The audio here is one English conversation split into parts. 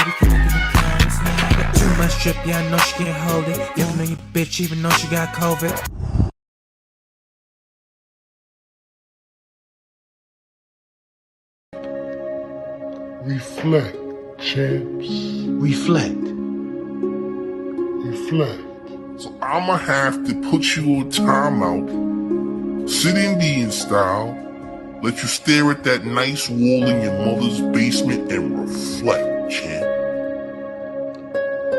we can open the kindness. Got too much drip, yeah, I know she can't hold it. Giving on your bitch, even though she got COVID. Reflect, champs. Reflect. Reflect. So I'ma have to put you on timeout, sit Indian style, let you stare at that nice wall in your mother's basement and reflect, champ.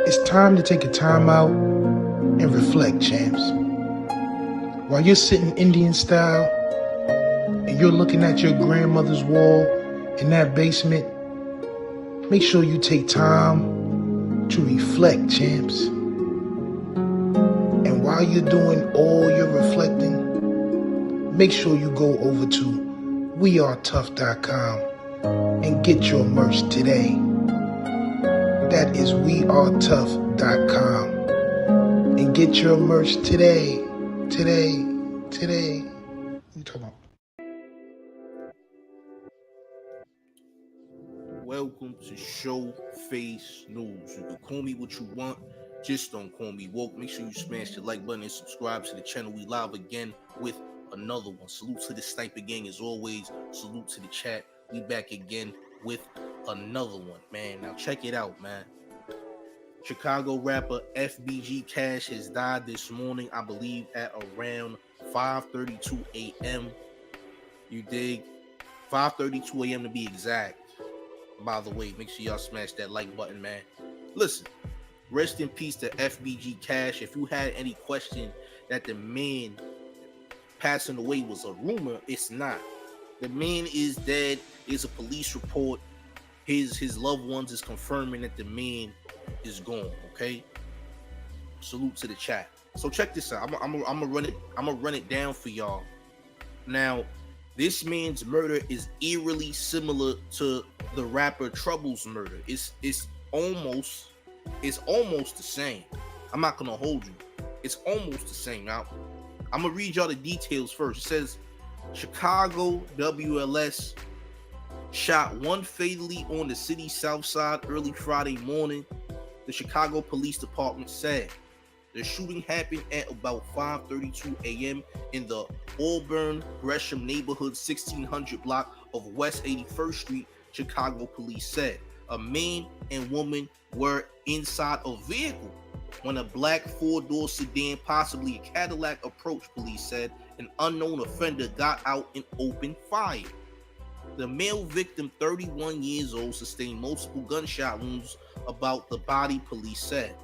It's time to take a time out and reflect, champs. While you're sitting Indian style and you're looking at your grandmother's wall in that basement, make sure you take time to reflect, champs. And while you're doing all your reflecting, make sure you go over to wearetough.com and get your merch today. That is wearetough.com. And get your merch today. Today. What you talking about? Welcome to Showface News. You can call me what you want, just don't call me woke. Make sure you smash the like button and subscribe to the channel. We live again with another one. Salute to the Sniper Gang as always. Salute to the chat. We back again with another one, man. Now check it out, man. Chicago rapper FBG Cash has died this morning, I believe at around 5:32 a.m. You dig? 5:32 a.m. to be exact. By the way, make sure y'all smash that like button, man. Listen, rest in peace to FBG Cash. If you had any question that the man passing away was a rumor, it's not. The man is dead. There's a police report. His loved ones is confirming that the man is gone. Okay. Salute to the chat. So check this out. I'm gonna run it down for y'all. Now, this man's murder is eerily similar to the rapper Trouble's murder. It's almost the same. I'm not gonna hold you. It's almost the same. Now, I'm gonna read y'all the details first. It says Chicago WLS shot one fatally on the city's south side early Friday morning. The Chicago Police Department said the shooting happened at about 5:32 a.m. in the Auburn Gresham neighborhood 1600 block of West 81st Street. Chicago police said a man and woman were inside a vehicle when a black four-door sedan, possibly a Cadillac, approached. Police said an unknown offender got out and opened fire. The male victim, 31 years old, sustained multiple gunshot wounds about the body, police said.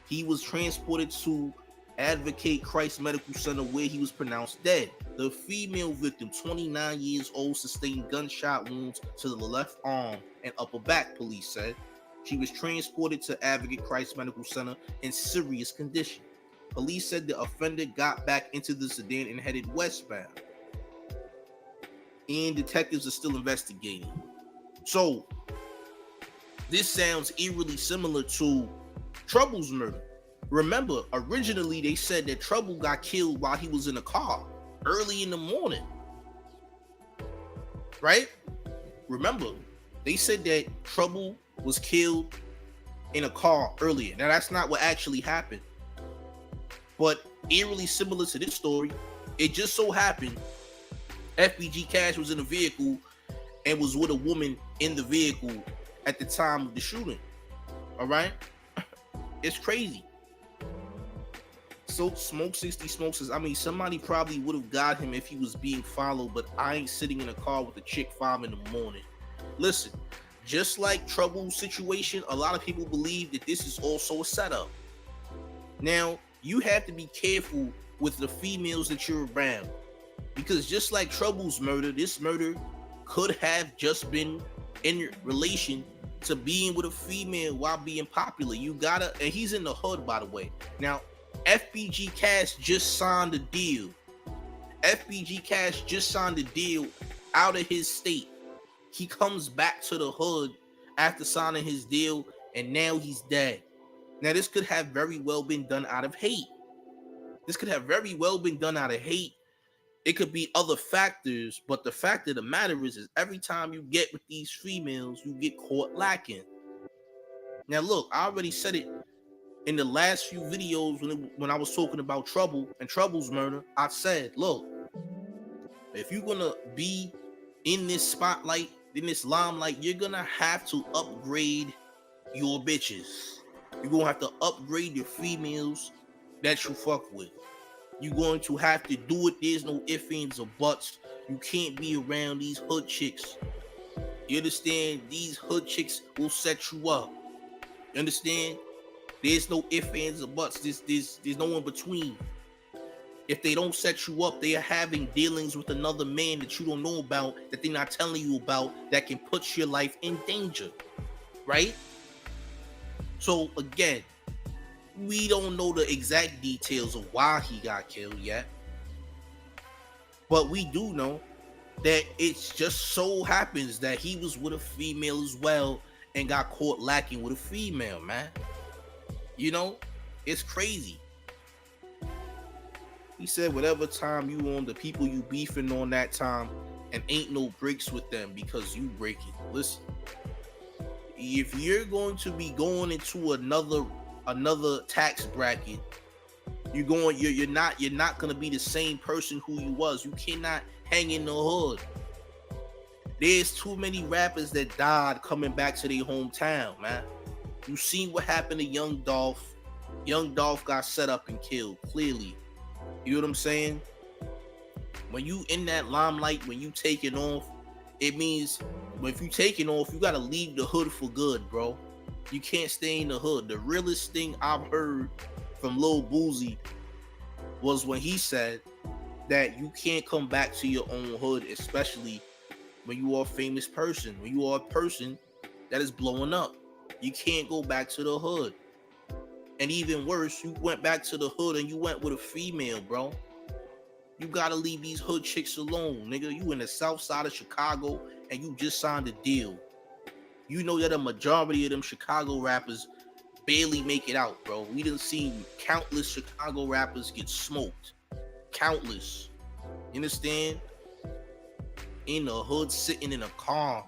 He was transported to Advocate Christ Medical Center where he was pronounced dead. The female victim, 29 years old, sustained gunshot wounds to the left arm and upper back, police said. She was transported to Advocate Christ Medical Center in serious condition. Police said the offender got back into the sedan and headed westbound. And detectives are still investigating. So, this sounds eerily similar to Trouble's murder. Remember, originally they said that Trouble got killed while he was in a car early in the morning. Right? Remember, they said that Trouble was killed in a car earlier. Now, that's not what actually happened. But eerily similar to this story, it just so happened FBG Cash was in a vehicle and was with a woman in the vehicle at the time of the shooting. All right? It's crazy. So Smoke 60 Smoke says, I mean, somebody probably would have got him if he was being followed, but I ain't sitting in a car with a chick 5 in the morning. Listen, just like Trouble's situation, a lot of people believe that this is also a setup. Now, you have to be careful with the females that you're around, because just like Trouble's murder, this murder could have just been in relation to being with a female while being popular. You gotta, and he's in the hood, by the way. Now, FBG Cash just signed a deal. FBG Cash just signed a deal out of his state. He comes back to the hood after signing his deal, and now he's dead. Now, this could have very well been done out of hate. This could have very well been done out of hate. It could be other factors, but the fact of the matter is every time you get with these females, you get caught lacking. Now look, I already said it in the last few videos when I was talking about Trouble and Trouble's murder. I said, look, if you're gonna be in this spotlight, in this limelight, you're gonna have to upgrade your bitches. You're gonna have to upgrade your females that you fuck with. You're going to have to do it. There's no ifs, ands, or buts. You can't be around these hood chicks. You understand? These hood chicks will set you up. You understand? There's no ifs, ands, or buts. There's no in between. If they don't set you up, they are having dealings with another man that you don't know about, that they're not telling you about, that can put your life in danger. Right? So again, we don't know the exact details of why he got killed yet. But we do know that it's just so happens that he was with a female as well and got caught lacking with a female, man. You know, it's crazy. He said whatever time you on, the people you beefing on that time, and ain't no breaks with them because you break it. Listen, if you're going to be going into another tax bracket, you're not gonna be the same person who you was. You cannot hang in the hood. There's too many rappers that died coming back to their hometown, man. You seen what happened to Young Dolph. Young Dolph got set up and killed, clearly. You know what I'm saying? When you in that limelight, when you taking off, it means if you taking off, you gotta leave the hood for good, bro. You can't stay in the hood. The realest thing I've heard from Lil Boozy was when he said that you can't come back to your own hood, especially when you are a famous person, when you are a person that is blowing up. You can't go back to the hood. And even worse, you went back to the hood and you went with a female, bro. You gotta leave these hood chicks alone, nigga. You in the south side of Chicago and you just signed a deal. You know that a majority of them Chicago rappers barely make it out, bro. We done seen countless Chicago rappers get smoked. Countless. You understand? In the hood, sitting in a car.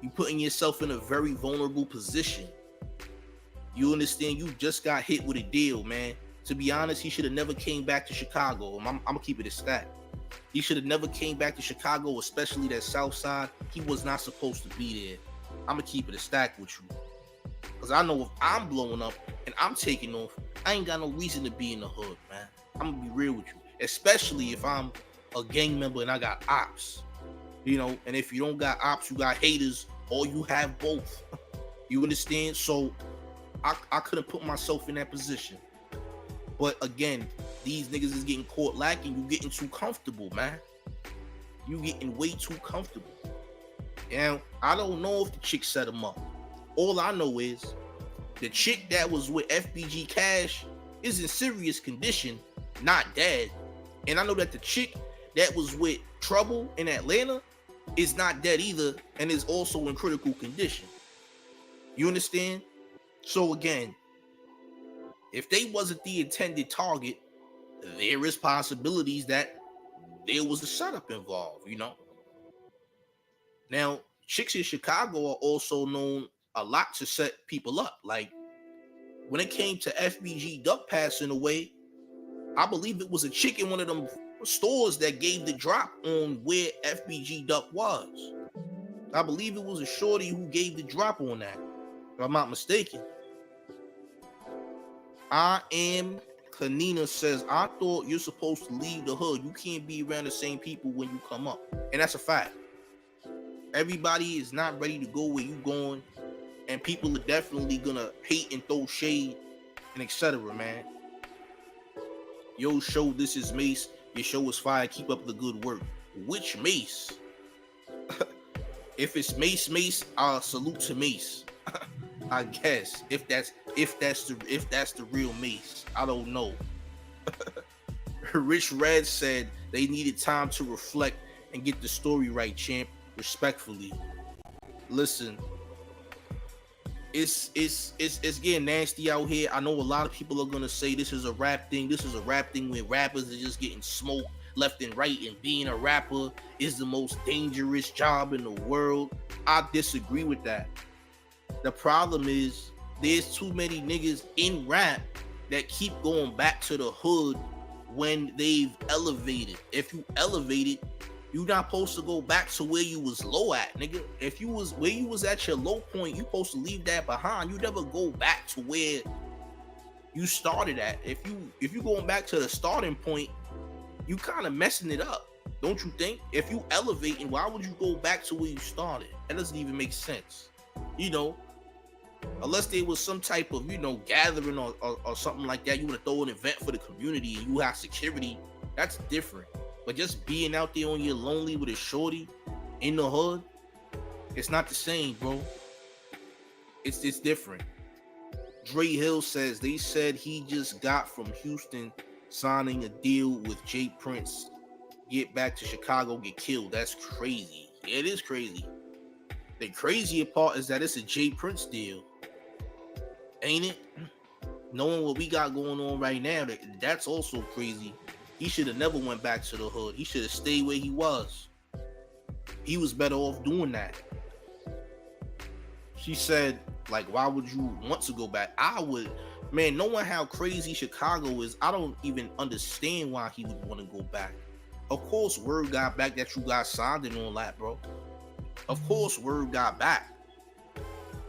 You putting yourself in a very vulnerable position. You understand? You just got hit with a deal, man. To be honest, he should have never came back to Chicago. I'm gonna keep it a stat. He should have never came back to Chicago, especially that south side. He was not supposed to be there. I'm gonna keep it a stack with you. Because I know if I'm blowing up and I'm taking off, I ain't got no reason to be in the hood, man. I'm gonna be real with you. Especially if I'm a gang member and I got ops. You know, and if you don't got ops, you got haters, or you have both. You understand? So I couldn't put myself in that position. But again, these niggas is getting caught lacking. You getting too comfortable, man. You getting way too comfortable. And I don't know if the chick set him up. All I know is the chick that was with FBG Cash is in serious condition, not dead. And I know that the chick that was with Trouble in Atlanta is not dead either and is also in critical condition. You understand? So again, if they wasn't the intended target, there is possibilities that there was a setup involved, you know? Now, chicks in Chicago are also known a lot to set people up. Like, when it came to FBG Duck passing away, I believe it was a chick in one of them stores that gave the drop on where FBG Duck was. I believe it was a shorty who gave the drop on that, if I'm not mistaken. I am Kanina says, I thought you're supposed to leave the hood. You can't be around the same people when you come up. And that's a fact. Everybody is not ready to go where you going, and people are definitely gonna hate and throw shade and etc., man. Yo, show, this is Mace. Your show is fire. Keep up the good work. Which Mace? If it's Mace, I'll salute to Mace. I guess if that's the real Mace. I don't know. Rich Red said they needed time to reflect and get the story right, champ. Respectfully. Listen, it's getting nasty out here. I know a lot of people are gonna say this is a rap thing. This is a rap thing where rappers are just getting smoked left and right, and being a rapper is the most dangerous job in the world. I disagree with that. The problem is there's too many niggas in rap that keep going back to the hood when they've elevated. If you elevated, you not supposed to go back to where you was low at, nigga. If you was where you was at your low point, you supposed to leave that behind. You never go back to where you started at. If you going back to the starting point, you kind of messing it up, don't you think? If you elevating, why would you go back to where you started? That doesn't even make sense, you know. Unless there was some type of, you know, gathering or something like that, you want to throw an event for the community and you have security, that's different. But just being out there on your lonely with a shorty in the hood, it's not the same, bro. It's different. Dre Hill says they said he just got from Houston signing a deal with Jay Prince. Get back to Chicago, get killed. That's crazy. Yeah, it is crazy. The crazier part is that it's a Jay Prince deal. Ain't it? Knowing what we got going on right now, that's also crazy. He should have never went back to the hood. He should have stayed where he was. He was better off doing that. She said, like, why would you want to go back? I would, man, knowing how crazy Chicago is, I don't even understand why he would want to go back. Of course, word got back that you got signed and all that, bro. Of course, word got back.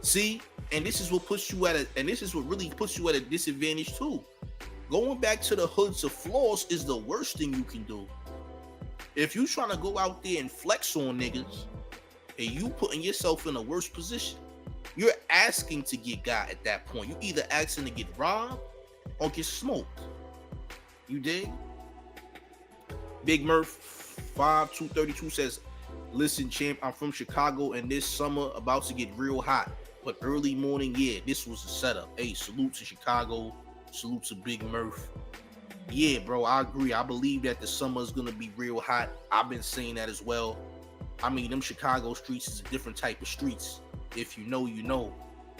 See, and this is what puts you at this is what really puts you at a disadvantage too. Going back to the hood to floss is the worst thing you can do. If you trying to go out there and flex on niggas, and you putting yourself in a worse position, you're asking to get got at that point. You either asking to get robbed or get smoked. You dig? Big Murph 5232 says, listen, champ, I'm from Chicago and this summer about to get real hot. But early morning, yeah, this was a setup. Hey, salute to Chicago. Salute to Big Murph. Yeah, bro, I agree. I believe that the summer is going to be real hot. I've been saying that as well. I mean, them Chicago streets is a different type of streets. If you know, you know.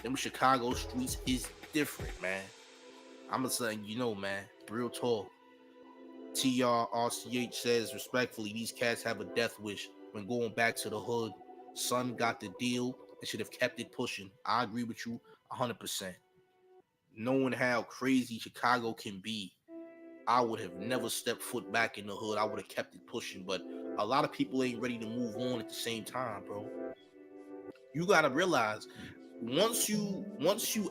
Them Chicago streets is different, man. I'm going to say, you know, man. Real talk. TRRCH says, respectfully, these cats have a death wish when going back to the hood. Son got the deal and should have kept it pushing. I agree with you 100%. Knowing how crazy Chicago can be, I would have never stepped foot back in the hood. I would have kept it pushing, but a lot of people ain't ready to move on at the same time, bro. You got to realize, once you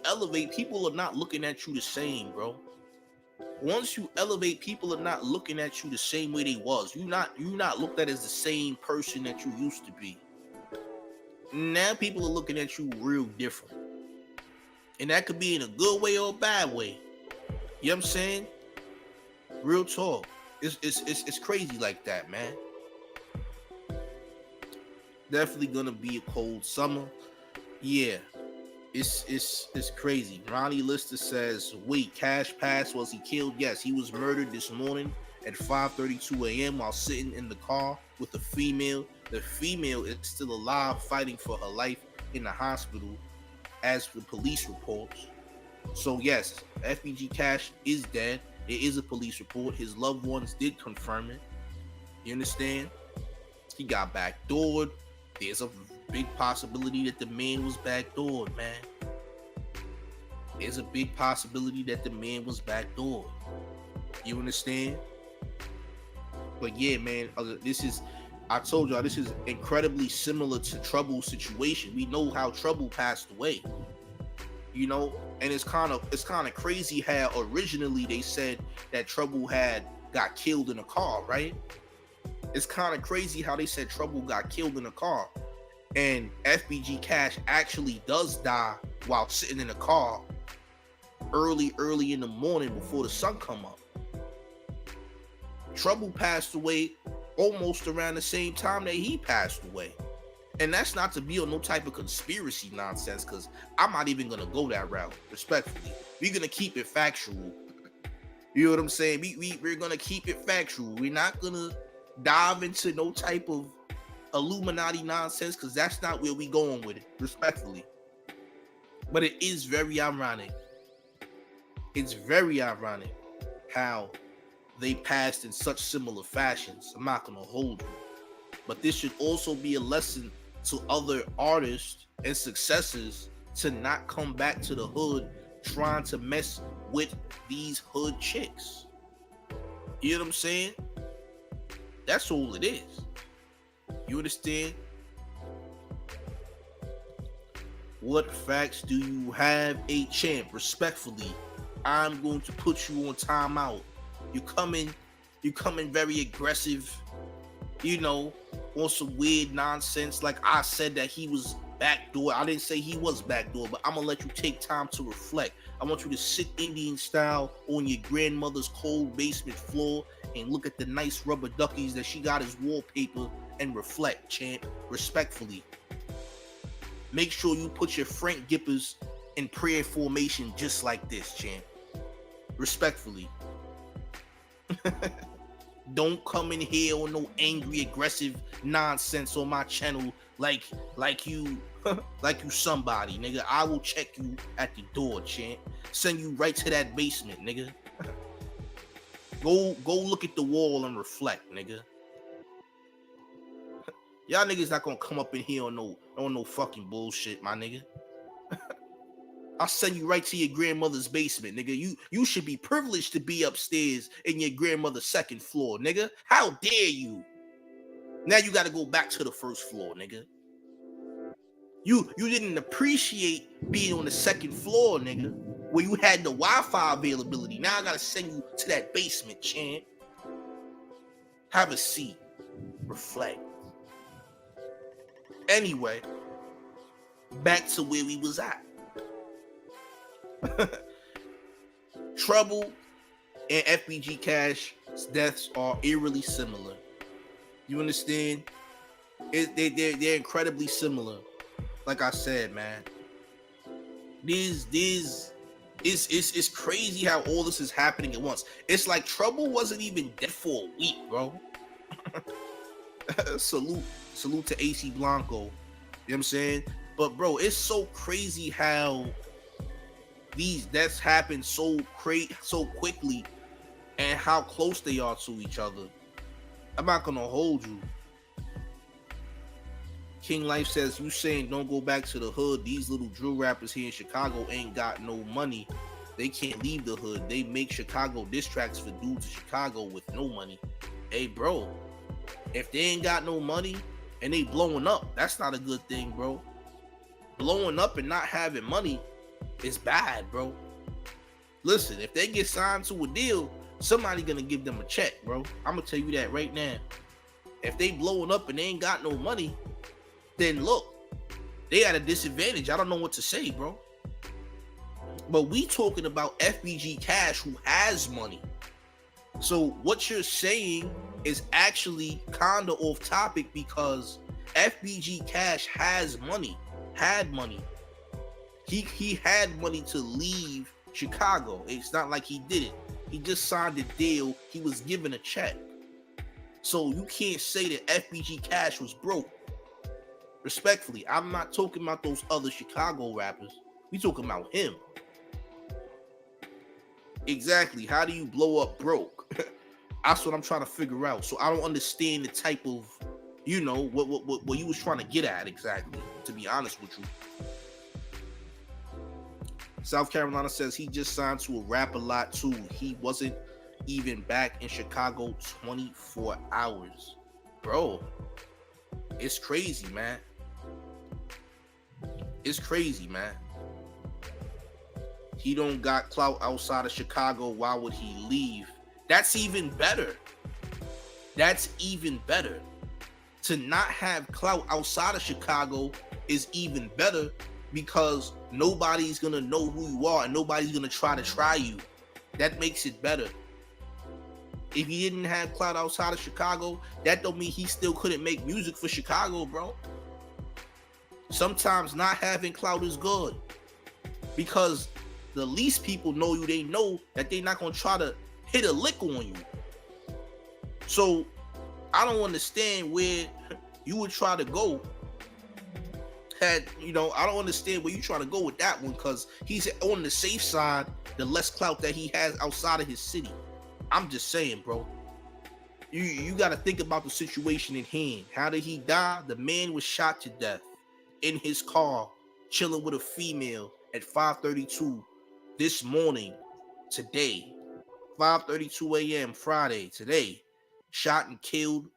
elevate, people are not looking at you the same, bro. Once you elevate, people are not looking at you the same way they was. You not looked at as the same person that you used to be. Now people are looking at you real different. And that could be in a good way or a bad way. You know what I'm saying? Real talk. It's crazy like that, man. Definitely gonna be a cold summer. Yeah. It's crazy. Ronnie Lister says, wait, Cash passed. Was he killed? Yes, he was murdered this morning at 5:32 a.m. while sitting in the car with a female. The female is still alive, fighting for her life in the hospital, as the police reports. So yes, FBG Cash is dead. It is a police report. His loved ones did confirm it. You understand? He got backdoored. There's a big possibility that the man was backdoored, man. There's a big possibility that the man was backdoored. You understand? But yeah, man, I told y'all, this is incredibly similar to Trouble's situation. We know how Trouble passed away, you know, and it's kind of crazy how originally they said that Trouble got killed in a car, right? It's kind of crazy how they said Trouble got killed in a car, and FBG Cash actually does die while sitting in a car early in the morning before the sun come up. Trouble passed away almost around the same time that he passed away. And that's not to be on no type of conspiracy nonsense, because I'm not even going to go that route, respectfully. We're going to keep it factual. You know what I'm saying? We're going to keep it factual. We're not going to dive into no type of Illuminati nonsense, because that's not where we going with it, respectfully. But it is very ironic. It's very ironic how they passed in such similar fashions. I'm not going to hold you. But this should also be a lesson to other artists and successors to not come back to the hood trying to mess with these hood chicks. You know what I'm saying? That's all it is. You understand? What facts do you have, a champ? Respectfully, I'm going to put you on timeout. You're coming very aggressive, you know, on some weird nonsense. Like I said that he was backdoor. I didn't say he was backdoor, but I'm gonna let you take time to reflect. I want you to sit Indian style on your grandmother's cold basement floor and look at the nice rubber duckies that she got as wallpaper and reflect, champ. Respectfully. Make sure you put your Frank Gippers in prayer formation just like this, champ. Respectfully. Don't come in here on no angry, aggressive nonsense on my channel like you somebody, nigga. I will check you at the door, champ. Send you right to that basement, nigga. Go look at the wall and reflect, nigga. Y'all niggas not gonna come up in here on no fucking bullshit, my nigga. I'll send you right to your grandmother's basement, nigga. You should be privileged to be upstairs in your grandmother's second floor, nigga. How dare you? Now you gotta go back to the first floor, nigga. You didn't appreciate being on the second floor, nigga, where you had the Wi-Fi availability. Now I gotta send you to that basement, champ. Have a seat. Reflect. Anyway, back to where we was at. Trouble and FBG Cash deaths are eerily similar. You understand? They're incredibly similar. Like I said, man, it's crazy how all this is happening at once. It's like Trouble wasn't even dead for a week, bro. Salute to AC Blanco. You know what I'm saying? But bro, it's so crazy how these deaths happen so quickly and how close they are to each other. I'm not gonna hold you. King Life says, you saying don't go back to the hood. These little drill rappers here in Chicago ain't got no money. They can't leave the hood. They make Chicago diss tracks for dudes in Chicago with no money. Hey bro, if they ain't got no money and they blowing up, that's not a good thing, bro. Blowing up and not having money is bad, bro. Listen, if they get signed to a deal, somebody gonna give them a check, bro. I'm gonna tell you that right now. If they blowing up and they ain't got no money, then look, they at a disadvantage. I don't know what to say, bro. But we talking about FBG Cash, who has money. So what you're saying is actually kind of off topic, because FBG Cash has money, had money. He had money to leave Chicago. It's not like he did it. He just signed a deal. He was given a check. So you can't say that FBG Cash was broke. Respectfully, I'm not talking about those other Chicago rappers. We talking about him. Exactly. How do you blow up broke? That's what I'm trying to figure out. So I don't understand the type of, you know, what you was trying to get at exactly, to be honest with you. South Carolina says he just signed to a rapper lot too. He wasn't even back in Chicago 24 hours. Bro, it's crazy, man. It's crazy, man. He don't got clout outside of Chicago. Why would he leave? That's even better. That's even better. To not have clout outside of Chicago is even better, because nobody's gonna know who you are and nobody's gonna try you. That makes it better. If he didn't have clout outside of Chicago, that don't mean he still couldn't make music for Chicago, bro. Sometimes not having clout is good, because the least people know you, they know that they're not gonna try to hit a lick on you. So I don't understand where you would try to go. I don't understand where you try to go with that one, because he's on the safe side, the less clout that he has outside of his city. I'm just saying, bro. You got to think about the situation in hand. How did he die? The man was shot to death in his car chilling with a female at 5:32 this morning, today, 5:32 a.m. Friday, today, shot and killed.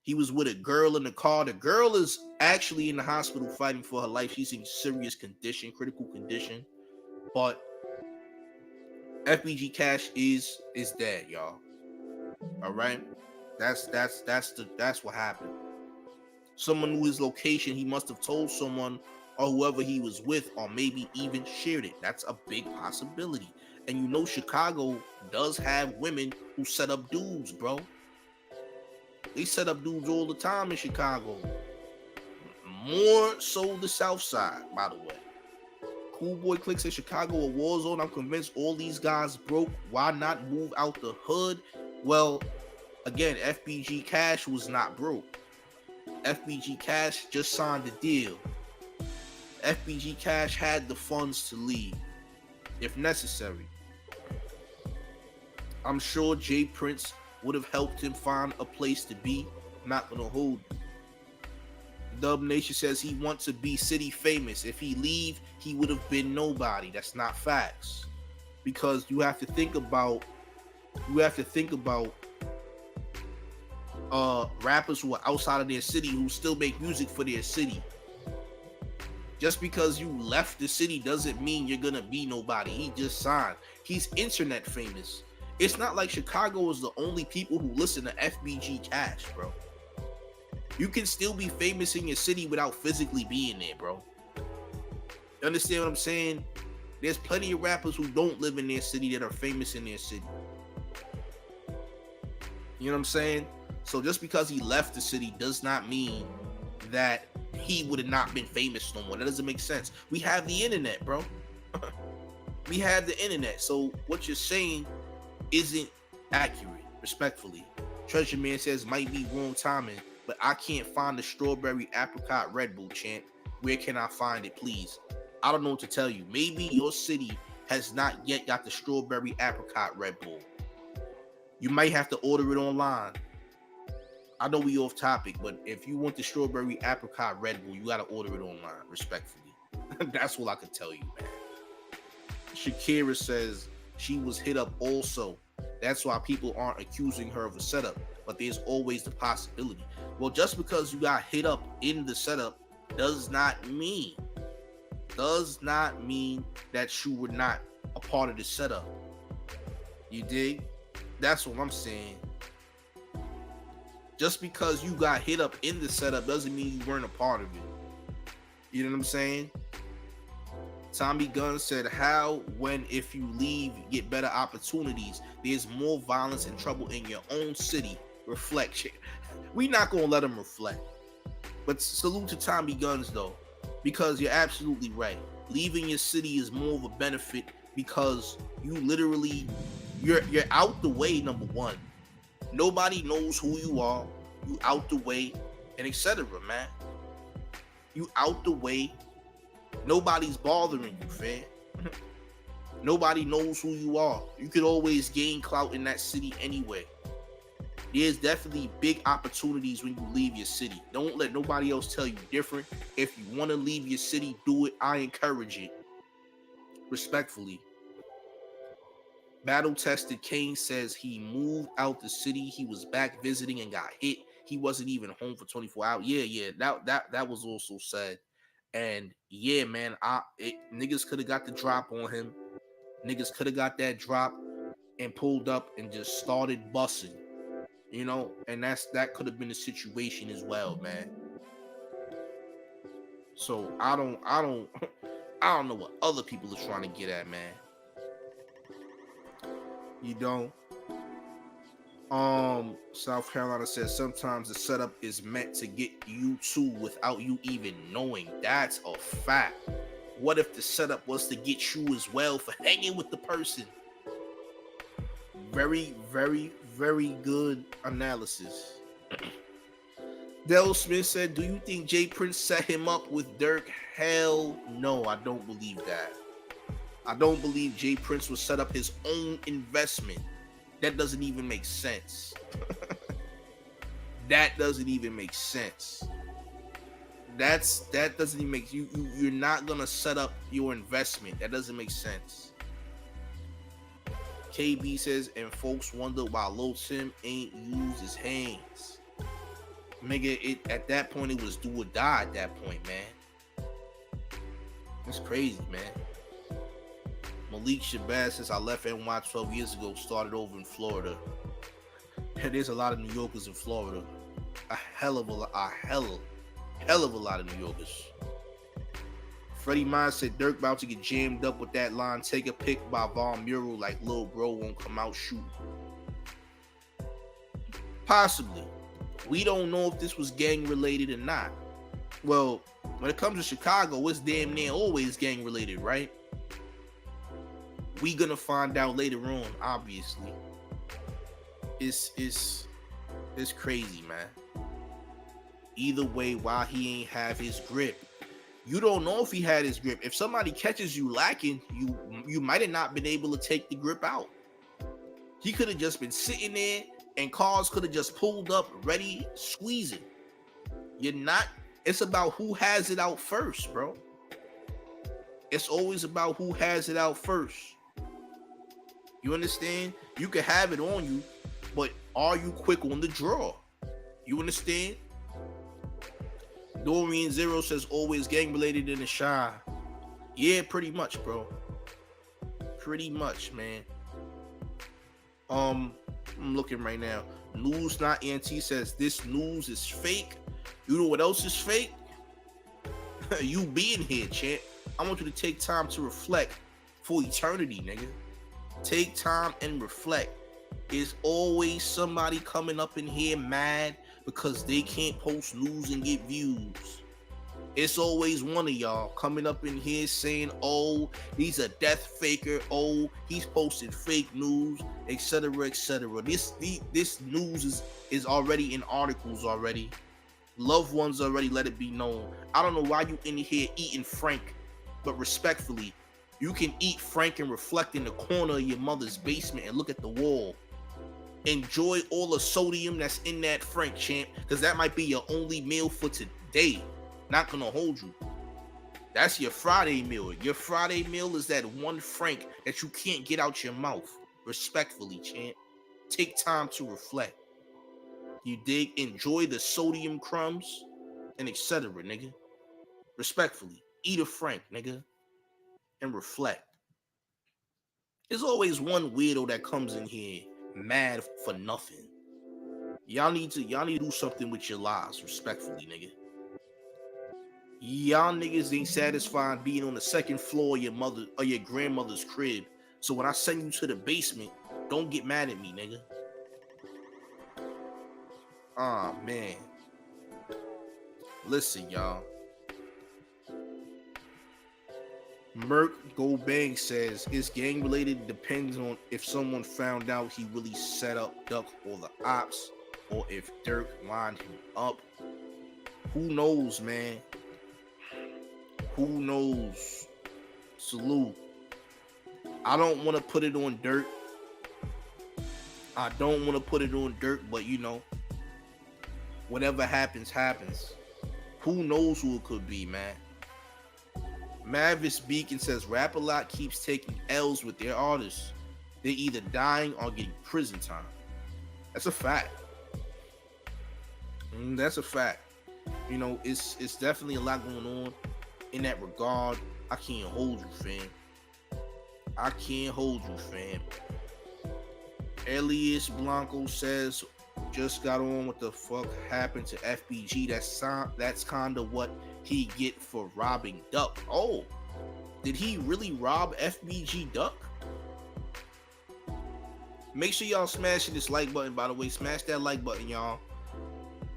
He was with a girl in the car. The girl is actually in the hospital fighting for her life. She's in serious condition, critical condition. But FBG Cash is dead, y'all. All right, that's what happened. Someone knew his location. He must have told someone or whoever he was with, or maybe even shared it. That's a big possibility. And you know, Chicago does have women who set up dudes, bro. They set up dudes all the time in Chicago. More so the South Side, by the way. Cool Boy Click says Chicago a war zone. I'm convinced all these guys broke. Why not move out the hood? Well, again, FBG Cash was not broke. FBG Cash just signed a deal. FBG Cash had the funds to leave, if necessary. I'm sure Jay Prince would have helped him find a place to be. I'm not gonna hold you. Dub Nation says he wants to be city famous. If he leave, he would have been nobody. That's not facts. Because you have to think about rappers who are outside of their city who still make music for their city. Just because you left the city doesn't mean you're gonna be nobody. He just signed. He's internet famous. It's not like Chicago is the only people who listen to FBG Cash, bro. You can still be famous in your city without physically being there, bro. You understand what I'm saying? There's plenty of rappers who don't live in their city that are famous in their city. You know what I'm saying? So just because he left the city does not mean that he would have not been famous no more. That doesn't make sense. We have the internet, bro. We have the internet. So what you're saying isn't accurate, respectfully. Treasure Man says might be wrong timing, but I can't find the strawberry apricot Red Bull, champ. Where can I find it, please? I don't know what to tell you. Maybe your city has not yet got the strawberry apricot Red Bull. You might have to order it online. I know we off topic, but if you want the strawberry apricot Red Bull, you got to order it online, respectfully. That's all I can tell you, man. Shakira says she was hit up also. That's why people aren't accusing her of a setup, but there's always the possibility. Well, just because you got hit up in the setup does not mean that you were not a part of the setup. You dig? That's what I'm saying. Just because you got hit up in the setup doesn't mean you weren't a part of it. You know what I'm saying? Tommy Gunn said, how, when, if you leave, you get better opportunities. There's more violence and trouble in your own city. Reflection. We not going to let them reflect. But salute to Tommy Guns, though, because you're absolutely right. Leaving your city is more of a benefit because you literally, you're out the way, number one. Nobody knows who you are. You out the way, and etc., man. You out the way. Nobody's bothering you, fam. Nobody knows who you are. You could always gain clout in that city anyway. There's definitely big opportunities when you leave your city. Don't let nobody else tell you different. If you want to leave your city, do it. I encourage it. Respectfully. Battle Tested Kane says he moved out the city. He was back visiting and got hit. He wasn't even home for 24 hours. Yeah. That was also said. And yeah, man, niggas could have got the drop on him. Niggas could have got that drop and pulled up and just started bussing. You know, and that could have been the situation as well, man. So I don't know what other people are trying to get at, man. You don't. South Carolina says sometimes the setup is meant to get you too without you even knowing. That's a fact. What if the setup was to get you as well for hanging with the person? Very, very, very good analysis. Del Smith said, do you think Jay Prince set him up with Dirk? Hell no, I don't believe that. I don't believe Jay Prince would set up his own investment. That doesn't even make sense. That doesn't even make sense. That doesn't even make you're not gonna set up your investment. That doesn't make sense. KB says, and folks wonder why Lil Tim ain't used his hands. Nigga, it at that point it was do or die at that point, man. It's crazy, man. Malik Shabazz says, I left NY 12 years ago, started over in Florida. There's a lot of New Yorkers in Florida. A hell of a lot of New Yorkers. Freddie Mine said Dirk about to get jammed up with that line, take a pic by Von Mural like Lil Bro won't come out shooting. Possibly. We don't know if this was gang related or not. Well, when it comes to Chicago, it's damn near always gang related, right? We gonna find out later on, obviously. It's crazy, man. Either way, why he ain't have his grip. You don't know if he had his grip. If somebody catches you lacking, you might have not been able to take the grip out. He could have just been sitting there and cars could have just pulled up ready, squeezing. You're not, it's about who has it out first, bro. It's always about who has it out first. You understand? You can have it on you, but are you quick on the draw? You understand? Dorian Zero says always gang related in the shy. Yeah, pretty much, bro. Pretty much, man. I'm looking right now. News Not NT says this news is fake. You know what else is fake? You being here, champ. I want you to take time to reflect for eternity, nigga. Take time and reflect. There's always somebody coming up in here mad because they can't post news and get views. It's always one of y'all coming up in here saying, oh, he's a death faker, oh, he's posting fake news, etc., etc. This news is already in articles already. Loved ones already let it be known. I don't know why you in here eating Frank, but respectfully, you can eat Frank and reflect in the corner of your mother's basement and look at the wall. Enjoy all the sodium that's in that Frank, champ, because that might be your only meal for today. Not gonna hold you. That's your Friday meal. Your Friday meal is that one Frank that you can't get out your mouth. Respectfully, champ. Take time to reflect. You dig? Enjoy the sodium crumbs and etc., nigga. Respectfully. Eat a Frank, nigga. And reflect. There's always one weirdo that comes in here mad for nothing. Y'all need to do something with your lives, respectfully, nigga. Y'all niggas ain't satisfied being on the second floor of your mother or your grandmother's crib. So when I send you to the basement, don't get mad at me, nigga. Ah, man. Listen, y'all. Merc Go Bang says it's gang related, depends on if someone found out he really set up Duck or the ops, or if Dirk lined him up. Who knows, man? Who knows? Salute. I don't want to put it on Dirk. But you know, whatever happens, happens. Who knows who it could be, man? Mavis Beacon says Rap-A-Lot keeps taking L's with their artists. They're either dying or getting prison time. That's a fact. That's a fact. You know, it's definitely a lot going on in that regard. I can't hold you, fam. Elias Blanco says, just got on what the fuck happened to FBG. That's kind of what he get for robbing Duck. Oh, did he really rob FBG Duck? Make sure y'all smashing this like button, by the way. Smash that like button, y'all.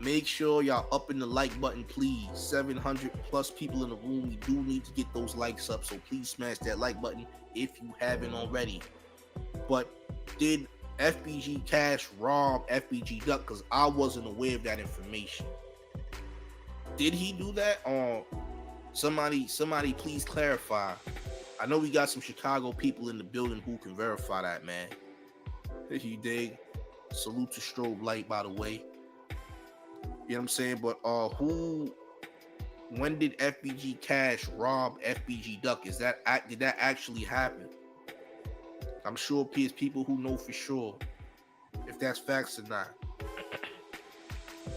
Make sure y'all up in the like button, please. 700 plus people in the room. We do need to get those likes up, so please smash that like button if you haven't already. But did FBG Cash rob FBG Duck? Because I wasn't aware of that information. Did he do that? Somebody please clarify. I know we got some Chicago people in the building who can verify that, man. You dig? Salute to Strobe Light, by the way. You know what I'm saying? But who when did FBG Cash rob FBG Duck? Did that actually happen? I'm sure there's people who know for sure if that's facts or not.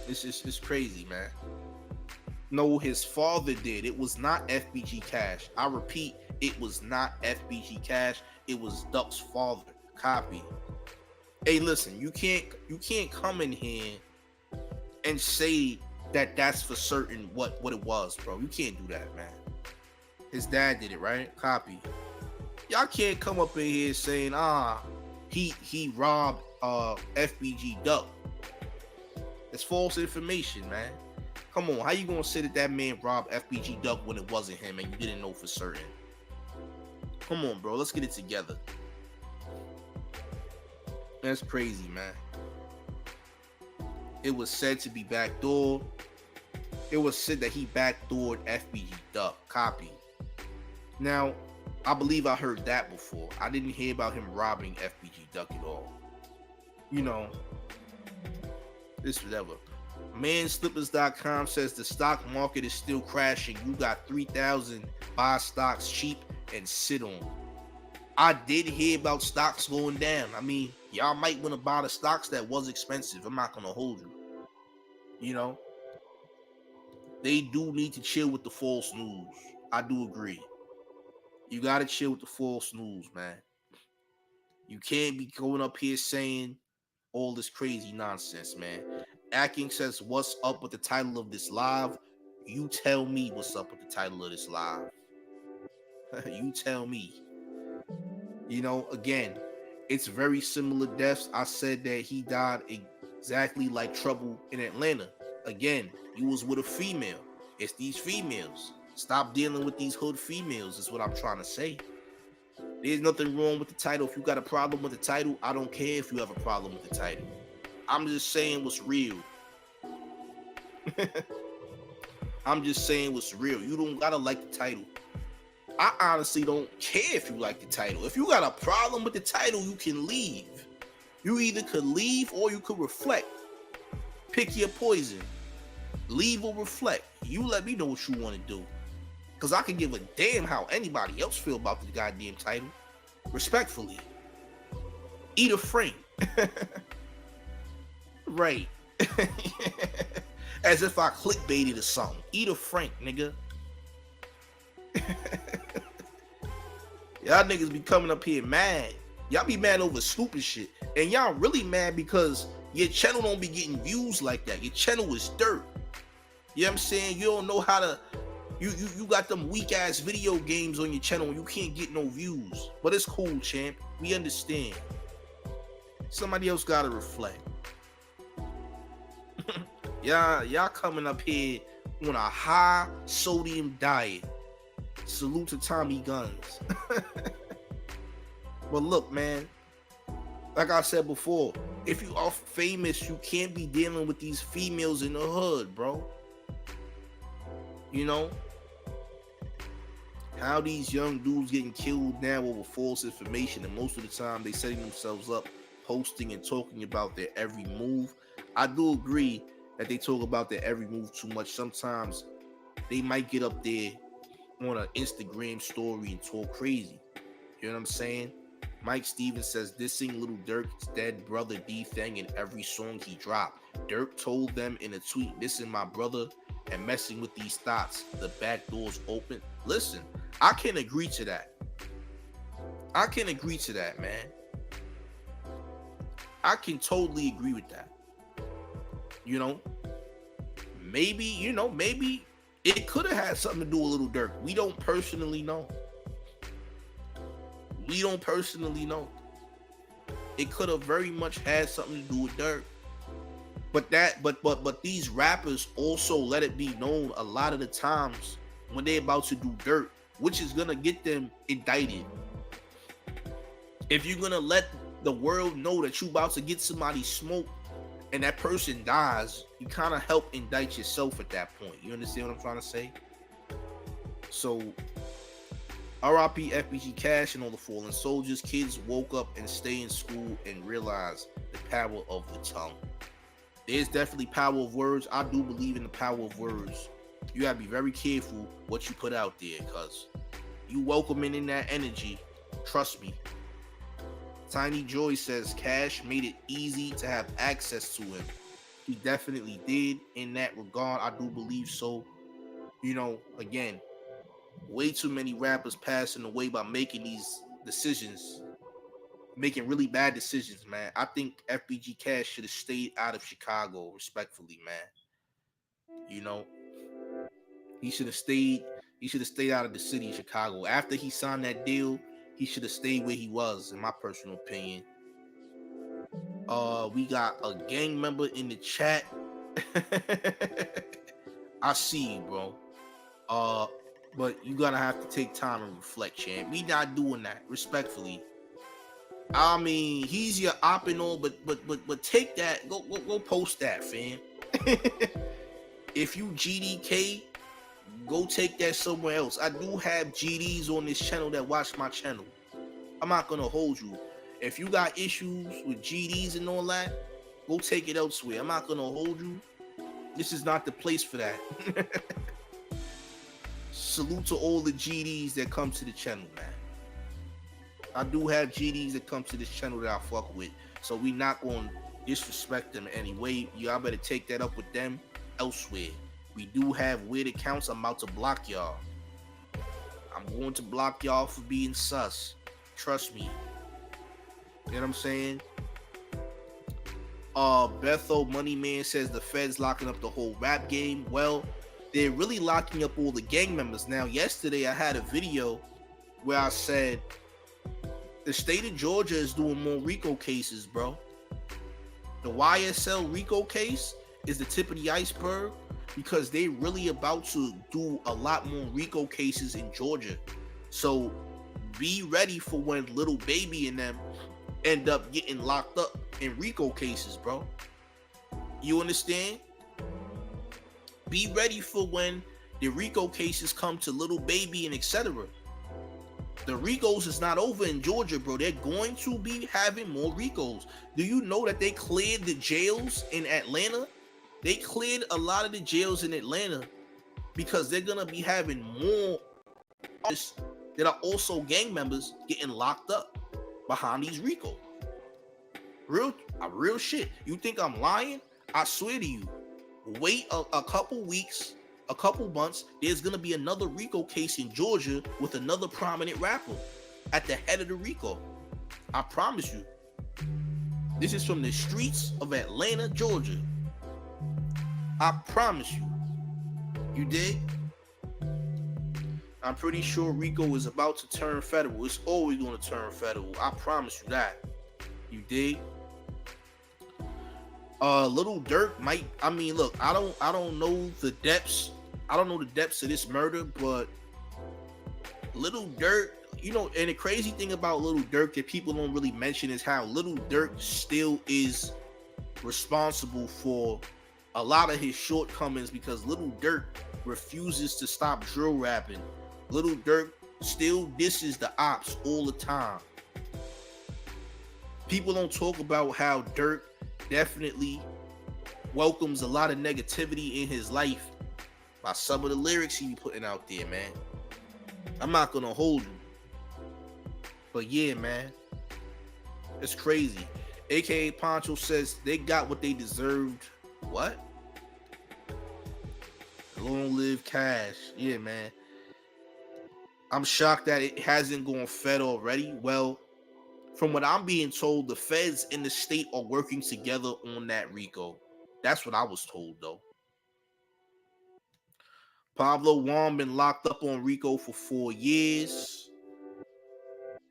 It's crazy, man. No, his father did. It was not FBG Cash. I repeat, it was not FBG Cash. It was Duck's father. Copy. Hey, listen, you can't come in here and say that that's for certain what it was, bro. You can't do that, man. His dad did it, right? Copy. Y'all can't come up in here saying, he robbed FBG Duck. It's false information, man. Come on, how you gonna say that man robbed FBG Duck when it wasn't him and you didn't know for certain? Come on, bro, let's get it together. That's crazy, man. It was said to be backdoor. It was said that he backdoored FBG Duck. Copy. Now, I believe I heard that before. I didn't hear about him robbing FBG Duck at all. You know, this whatever. Manslippers.com says the stock market is still crashing. You got 3,000 buy stocks cheap and sit on. I did hear about stocks going down. I mean, y'all might want to buy the stocks that was expensive. I'm not gonna hold you. You know, they do need to chill with the false news. I do agree. You gotta chill with the false news, man. You can't be going up here saying all this crazy nonsense, man. Acking says, what's up with the title of this live? You tell me what's up with the title of this live. You tell me. You know, again, it's very similar deaths. I said that he died exactly like Trouble in Atlanta. Again, he was with a female. It's these females. Stop dealing with these hood females is what I'm trying to say. There's nothing wrong with the title. If you got a problem with the title, I don't care if you have a problem with the title. I'm just saying what's real. I'm just saying what's real. You don't gotta like the title. I honestly don't care if you like the title. If you got a problem with the title, you can leave. You either could leave or you could reflect. Pick your poison. Leave or reflect. You let me know what you want to do. Because I can give a damn how anybody else feel about the goddamn title. Respectfully. Eat a frame. Right. As if I clickbaited or something. Eat a frank, nigga. Y'all niggas be coming up here mad. Y'all be mad over stupid shit. And y'all really mad because your channel don't be getting views like that. Your channel is dirt. You know what I'm saying? You don't know how to... You got them weak ass video games on your channel and you can't get no views. But it's cool, champ. We understand. Somebody else gotta reflect. Y'all coming up here on a high sodium diet. Salute to Tommy Guns. But look, man, like I said before, if you are famous, you can't be dealing with these females in the hood, bro. You know how these young dudes getting killed now over false information, and most of the time they setting themselves up, posting and talking about their every move. I do agree that they talk about their every move too much. Sometimes they might get up there on an Instagram story and talk crazy. You know what I'm saying? Mike Stevens says, dissing Little Durk's dead brother D-Thang in every song he dropped. Durk told them in a tweet, dissing my brother and messing with these thoughts. The back door's open. Listen, I can agree to that. I can agree to that, man. I can totally agree with that. You know, maybe it could have had something to do with Little Durk. We don't personally know. We don't personally know. It could have very much had something to do with Durk. But these rappers also let it be known a lot of the times when they're about to do dirt, which is gonna get them indicted. If you're gonna let the world know that you about to get somebody smoked and that person dies, you kind of help indict yourself at that point. You understand what I'm trying to say? So, RIP FBG Cash and all the fallen soldiers. Kids woke up and stay in school and realize the power of the tongue. There's definitely power of words. I do believe in the power of words. You gotta be very careful what you put out there, cause you welcoming in that energy. Trust me. Tiny Joy says Cash made it easy to have access to him. He definitely did in that regard. I do believe so. You know, again, way too many rappers passing away by making these decisions, making really bad decisions, man. I think FBG Cash should have stayed out of Chicago, respectfully, man. You know, he should have stayed. He should have stayed out of the city of Chicago. After he signed that deal, he should have stayed where he was, in my personal opinion. We got a gang member in the chat. I see you, bro. But you gotta have to take time and reflect, champ. We not doing that, respectfully. I mean, he's your op and all, but take that. Go post that, fam. If you GDK, go take that somewhere else. I do have GDs on this channel that watch my channel. I'm not gonna hold you. If you got issues with GDs and all that, go take it elsewhere. I'm not gonna hold you. This is not the place for that. Salute to all the GDs that come to the channel, man. I do have GDs that come to this channel that I fuck with, so we not gonna disrespect them in any way. Y'all better take that up with them elsewhere. We do have weird accounts. I'm about to block y'all. I'm going to block y'all for being sus. Trust me. You know what I'm saying? Bethel Moneyman says the Feds locking up the whole rap game. Well, they're really locking up all the gang members. Now, yesterday I had a video where I said the state of Georgia is doing more RICO cases, bro. The YSL RICO case is the tip of the iceberg because they really about to do a lot more RICO cases in Georgia. So be ready for when Little Baby and them end up getting locked up in RICO cases, bro. You understand? Be ready for when the RICO cases come to Little Baby and etc. The RICOs is not over in Georgia, bro. They're going to be having more RICOs. Do you know that they cleared the jails in Atlanta? They cleared a lot of the jails in Atlanta because they're gonna be having more artists that are also gang members getting locked up behind these RICO. Real shit. You think I'm lying? I swear to you. Wait a couple weeks, a couple months. There's gonna be another RICO case in Georgia with another prominent rapper at the head of the RICO. I promise you. This is from the streets of Atlanta, Georgia. I promise you. You dig? I'm pretty sure RICO is about to turn federal. It's always going to turn federal. I promise you that. You dig? Little Durk might. I mean, look. I don't know the depths. I don't know the depths of this murder, but Little Durk. You know, and the crazy thing about Little Durk that people don't really mention is how Little Durk still is responsible for a lot of his shortcomings because Little Durk refuses to stop drill rapping. Little Durk still disses the ops all the time. People don't talk about how Durk definitely welcomes a lot of negativity in his life by some of the lyrics he be putting out there, man. I'm not gonna hold you. But yeah, man. It's crazy. AKA Poncho says they got what they deserved. What? Long live Cash. Yeah, man. I'm shocked that it hasn't gone fed already. Well, from what I'm being told, the feds in the state are working together on that RICO. That's what I was told, though. Pablo Juan been locked up on RICO for 4 years.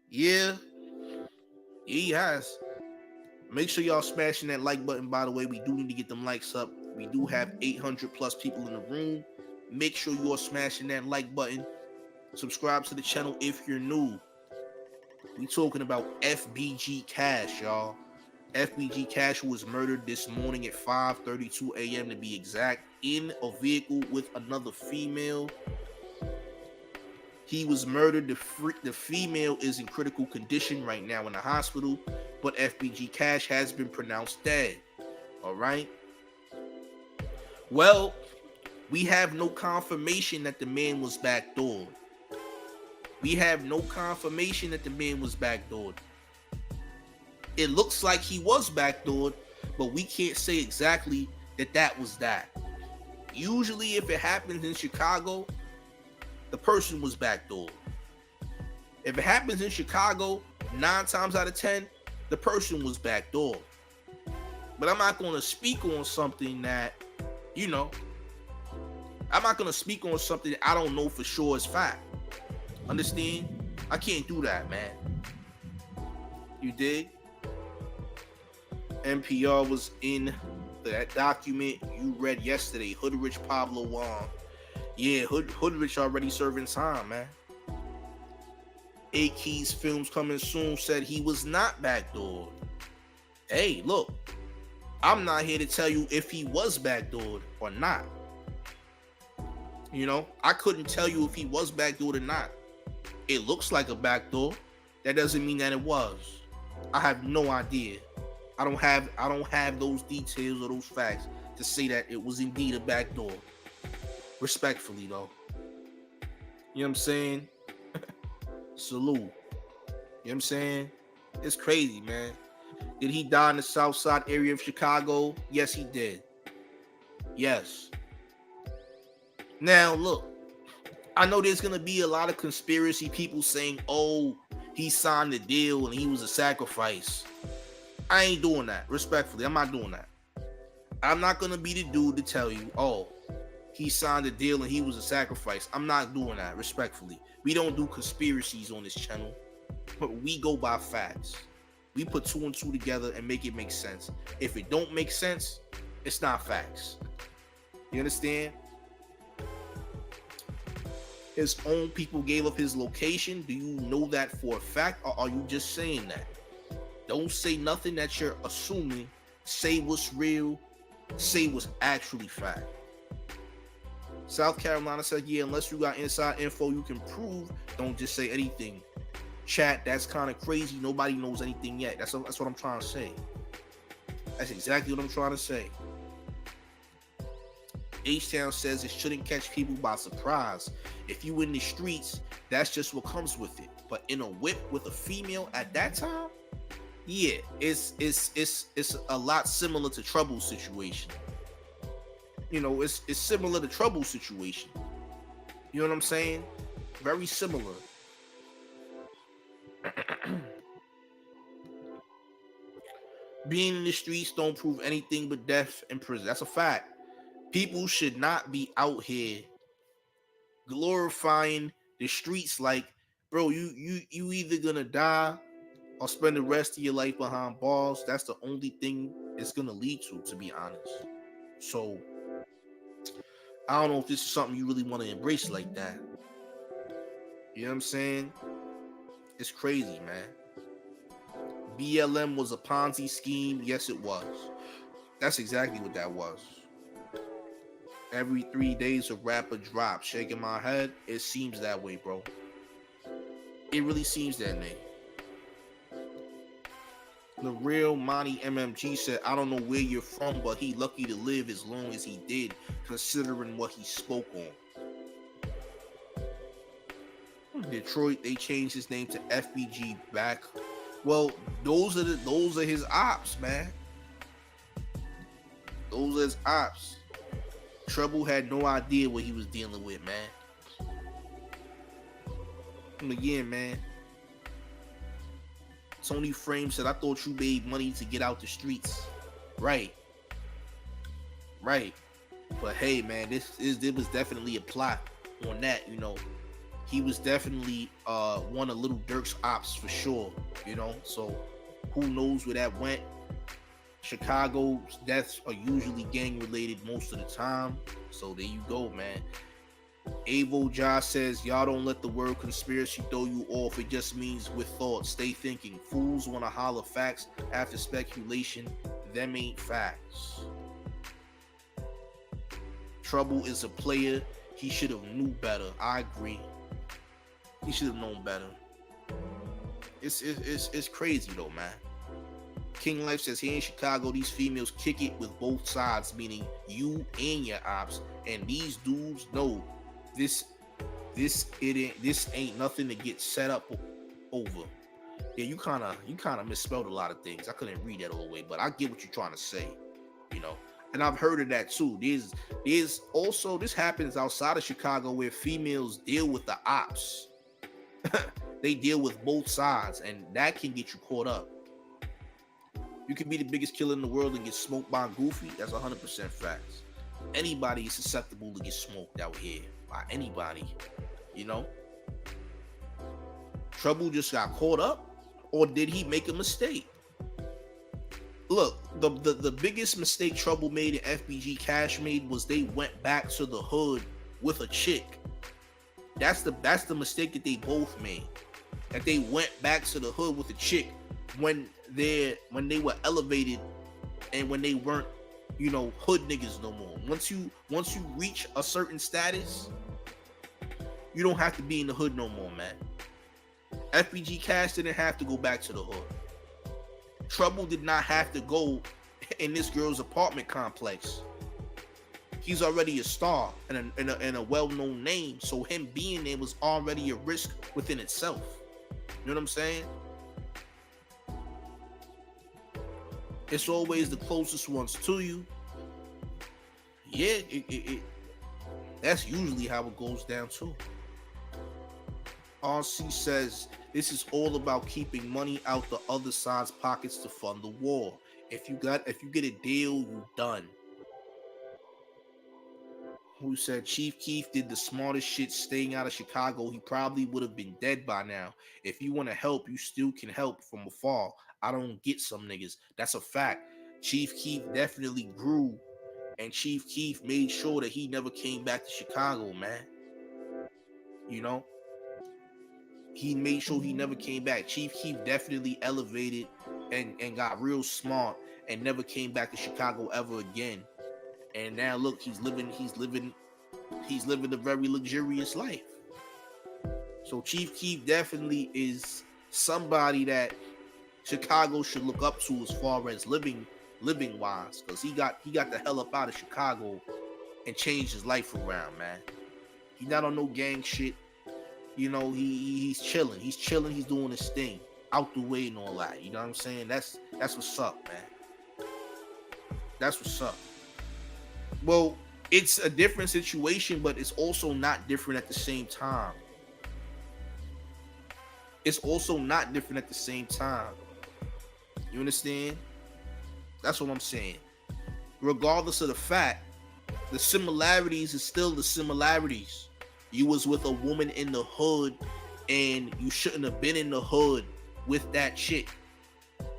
Yeah, he has. Make sure y'all smashing that like button, by the way. We do need to get them likes up. We do have 800 plus people in the room. Make sure you are smashing that like button. Subscribe to the channel if you're new. We talking about FBG Cash, y'all. FBG Cash was murdered this morning at 5:32 a.m. to be exact, in a vehicle with another female. He was murdered. The female is in critical condition right now in the hospital, but FBG Cash has been pronounced dead. All right. Well, We have no confirmation that the man was backdoored. We have no confirmation that the man was backdoored. It looks like he was backdoored, but we can't say exactly that was that. Usually, if it happens in Chicago, the person was backdoored. If it happens in Chicago, 9 times out of 10, the person was backdoored. But I'm not going to speak on something that, I'm not going to speak on something that I don't know for sure is fact. Understand? I can't do that, man. You dig? NPR was in that document you read yesterday. Hoodrich Pablo Wong. Yeah, Hoodrich already serving time, man. A-Keys Films coming soon said he was not backdoored. Hey, look. I'm not here to tell you if he was backdoored or not. I couldn't tell you if he was backdoored or not. It looks like a backdoor. That doesn't mean that it was. I have no idea. I don't have those details or those facts to say that it was indeed a backdoor. Respectfully, though. You know what I'm saying? Salute. You know what I'm saying? It's crazy, man. Did he die in the South Side area of Chicago? Yes, he did. Yes. Now, look. I know there's going to be a lot of conspiracy people saying, oh, he signed the deal and he was a sacrifice. I ain't doing that. Respectfully, I'm not doing that. I'm not going to be the dude to tell you, oh, he signed the deal and he was a sacrifice. I'm not doing that. Respectfully. We don't do conspiracies on this channel. But we go by facts. We put 2 and 2 together and make it make sense. If it don't make sense, it's not facts. You understand? His own people gave up his location. Do you know that for a fact, or are you just saying that? Don't say nothing that you're assuming. Say what's real. Say what's actually fact. South Carolina said, yeah, unless you got inside info you can prove, don't just say anything. Chat, that's kind of crazy. Nobody knows anything yet. That's what I'm trying to say. That's exactly what I'm trying to say. H-Town says it shouldn't catch people by surprise. If you in the streets, that's just what comes with it. But in a whip with a female at that time, yeah, it's a lot similar to Trouble's situation. It's similar to Trouble's situation. You know what I'm saying? Very similar. Being in the streets don't prove anything but death and prison. That's a fact. People should not be out here glorifying the streets like, bro, you either gonna die or spend the rest of your life behind bars. That's the only thing it's gonna lead to be honest. So I don't know if this is something you really want to embrace like that. You know what I'm saying? It's crazy, man. BLM was a Ponzi scheme. Yes, it was. That's exactly what that was. Every 3 days a rapper drops. Shaking my head. It seems that way, bro. It really seems that way. The real Monty MMG said, I don't know where you're from, but he lucky to live as long as he did, considering what he spoke on. Detroit, they changed his name to FBG back. Well, those are his ops, man. Those are his ops. Trouble had no idea what he was dealing with, man. And again, man. Tony Frame said, I thought you made money to get out the streets. Right. But hey, man, there was definitely a plot on that, He was definitely one of Little Durk's ops for sure, So who knows where that went? Chicago's deaths are usually gang related most of the time. So there you go, man. Avo Josh says, y'all don't let the word conspiracy throw you off. It just means with thought. Stay thinking. Fools want to holler facts after speculation. Them ain't facts. Trouble is a player. He should have knew better. I agree. He should have known better. It's crazy though, man. King Life says here in Chicago, these females kick it with both sides, meaning you and your ops. And these dudes know this ain't nothing to get set up over. Yeah, you kind of misspelled a lot of things. I couldn't read that all the way, but I get what you're trying to say, you know. And I've heard of that too. There's also, this happens outside of Chicago where females deal with the ops. They deal with both sides, and that can get you caught up. You can be the biggest killer in the world and get smoked by a goofy. That's 100% facts. Anybody is susceptible to get smoked out here by anybody, you know. Trouble just got caught up, or did he make a mistake? Look, the biggest mistake Trouble made and FBG Cash made was they went back to the hood with a chick. That's the mistake that they both made. That they went back to the hood with a chick when they were elevated and when they weren't, you know, hood niggas no more. Once you reach a certain status, you don't have to be in the hood no more, man. FBG Cash didn't have to go back to the hood. Trouble did not have to go in this girl's apartment complex. He's already a star and a well-known name, so him being there was already a risk within itself. You know what I'm saying? It's always the closest ones to you. Yeah, that's usually how it goes down too. RC says this is all about keeping money out the other side's pockets to fund the war. If you get a deal, you done. Who said Chief Keef did the smartest shit staying out of Chicago? He probably would have been dead by now. If you want to help, you still can help from afar. I don't get some niggas. That's a fact. Chief Keef definitely grew, and Chief Keef made sure that he never came back to Chicago, man. You know? He made sure he never came back. Chief Keef definitely elevated and got real smart and never came back to Chicago ever again. And now look, he's living a very luxurious life. So Chief Keef definitely is somebody that Chicago should look up to as far as living wise, because he got the hell up out of Chicago and changed his life around, man. He's not on no gang shit. You know, he's chilling. He's doing his thing out the way and all that. You know what I'm saying? That's what's up, man. That's what's up. Well, it's a different situation, but it's also not different at the same time. You understand? That's what I'm saying. Regardless of the fact, the similarities is still the similarities. You was with a woman in the hood, and you shouldn't have been in the hood with that chick.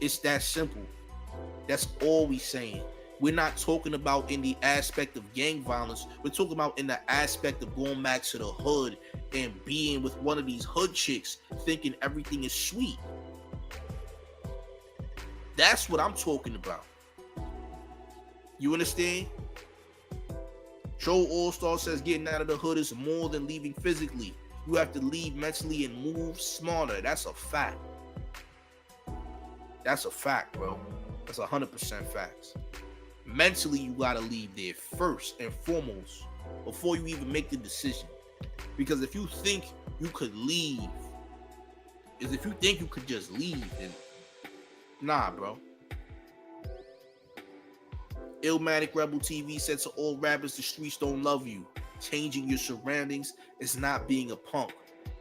It's that simple. That's all we saying. We're not talking about in the aspect of gang violence. We're talking about in the aspect of going back to the hood and being with one of these hood chicks thinking everything is sweet. That's what I'm talking about. You understand? Troll All-Star says getting out of the hood is more than leaving physically. You have to leave mentally and move smarter. That's a fact. That's a fact, bro. That's 100% facts. Mentally, you gotta leave there first and foremost before you even make the decision. Because if you think you could leave, if you think you could just leave, then nah, bro. Illmatic Rebel TV said to all rappers, the streets don't love you. Changing your surroundings is not being a punk.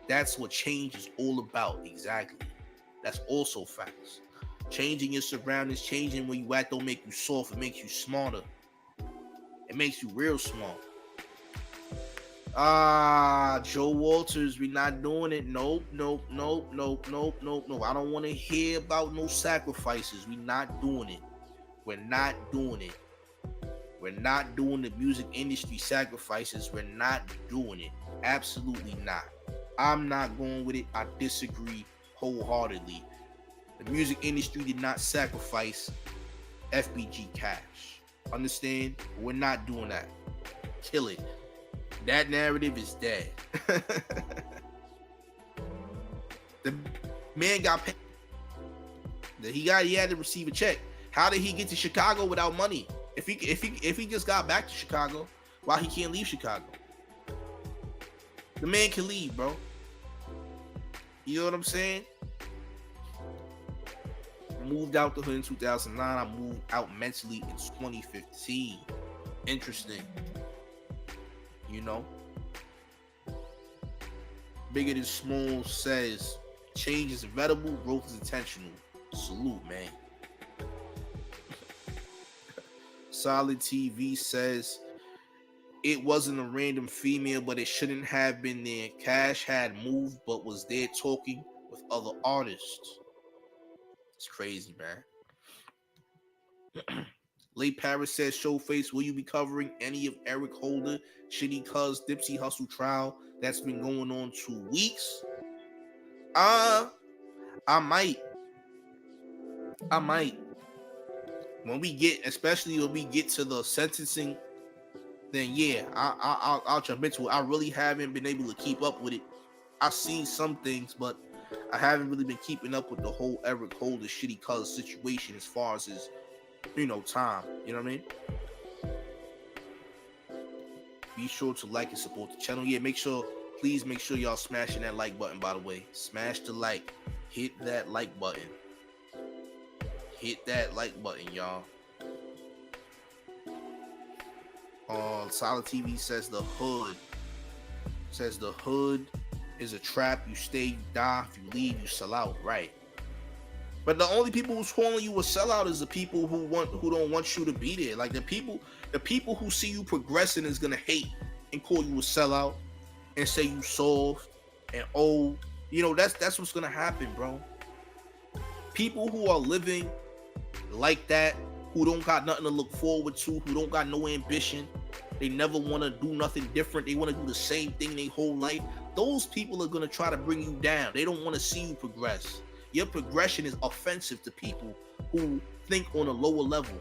That's what change is all about. Exactly. That's also facts. Changing your surroundings, changing where you at don't make you soft. It makes you smarter. It makes you real smart. Joe Walters, we not doing it. Nope. I don't want to hear about no sacrifices. We not doing it. We're not doing it. We're not doing the music industry sacrifices. We're not doing it. Absolutely not. I'm not going with it. I disagree wholeheartedly. The music industry did not sacrifice FBG Cash. Understand? We're not doing that. Kill it. That narrative is dead. The man got paid. He had to receive a check. How did he get to Chicago without money? If he just got back to Chicago, why he can't leave Chicago? The man can leave, bro. You know what I'm saying? Moved out the hood in 2009. I moved out mentally in 2015. Interesting. You know? Bigger Than Small says, change is inevitable, growth is intentional. Salute, man. Solid TV says, it wasn't a random female, but it shouldn't have been there. Cash had moved, but was there talking with other artists. It's crazy, man. Late Paris says, Showface, will you be covering any of Eric Holder, Shitty Cuz, Dipsey Hustle trial that's been going on 2 weeks? I might. When we get, especially when we get to the sentencing, then yeah, I'll jump into it. I really haven't been able to keep up with it. I've seen some things, but I haven't really been keeping up with the whole Eric Holder, Shitty Cuz situation as far as his, time. You know what I mean? Be sure to like and support the channel. Yeah, please make sure y'all smashing that like button, by the way. Smash the like. Hit that like button. Hit that like button, y'all. Solid TV says the hood is a trap. You stay, you die. If you leave, you sell out. Right. But the only people who's calling you a sellout is the people who don't want you to be there. Like the people who see you progressing is gonna hate and call you a sellout and say you soft and old. That's what's gonna happen, bro. People who are living like that, who don't got nothing to look forward to, who don't got no ambition, they never want to do nothing different, they want to do the same thing their whole life, those people are going to try to bring you down. They don't want to see you progress. Your progression is offensive to people who think on a lower level.